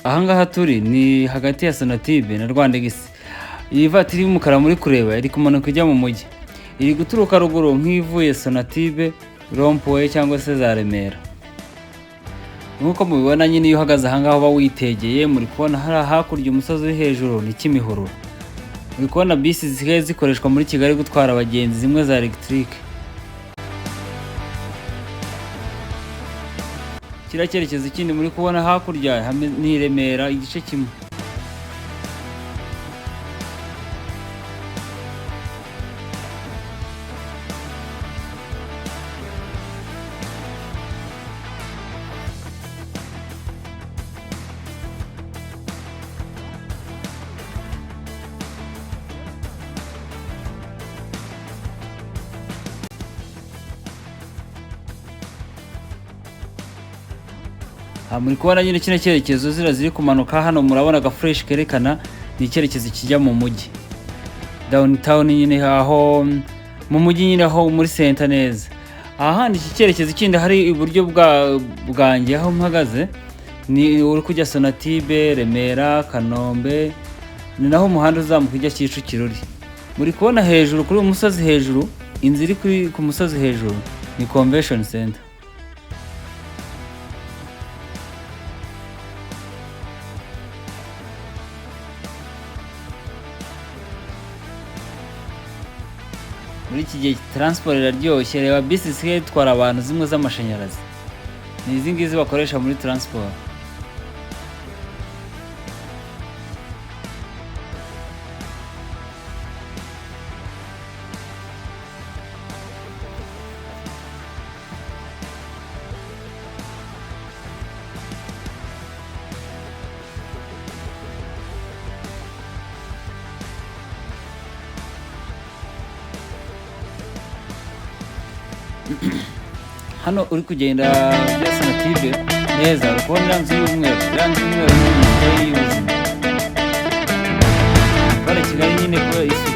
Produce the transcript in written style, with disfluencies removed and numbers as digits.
Ahangaha turi ni hagati ya Sonatube na Rwanda gisi. Iyi vatiri y'umukara muri kureba iri kumanuka ijya mu mujyi. Iri guturuka ruguru nk'ivuye Sonatube, Rompoye cyangwa se za Remera. Nkuko mubibona nyine iyo uhagaze ahangaho ba witegeye muri kubona hari hakurya umusozi uri hejuru ni Kimihurura. Muri kubona bisi zisigaye zikoreshwa muri Kigali gutwara abagenzi zimwe za electrique. Kira cyerekezo kindi muri kubona hakurya ni Remera igice kimwe. Muri kubona nyine kino cyerekezo ziri kumanuka hano murabona ga fresh kerekana ni icyerekezo kijya mu mujyi. Downtown nyine aho mu mujyi nyine aho muri center neza. Ahandi iki cyerekezo kindi hari iburyo bwanjye aho mpagaze ni uri kujya Sonatube, Remera, Kanombe, ni naho umuhanda uzamuka ujya Kicukiro. Muri kubona hejuru kuri umusozi hejuru, inzira iri ku musozi hejuru ni Convention Center. Muri iki gihe transport iraryoshye, reba bisi zisigaye zitwara abantu zimwe z'amashanyarazi. Ni izi ngizi bakoresha muri transport. Hano uri kugenda bya Sonatube neza uri kubona irangi y'umweru y'ubuzima. Bara Kigali nyine ko isuku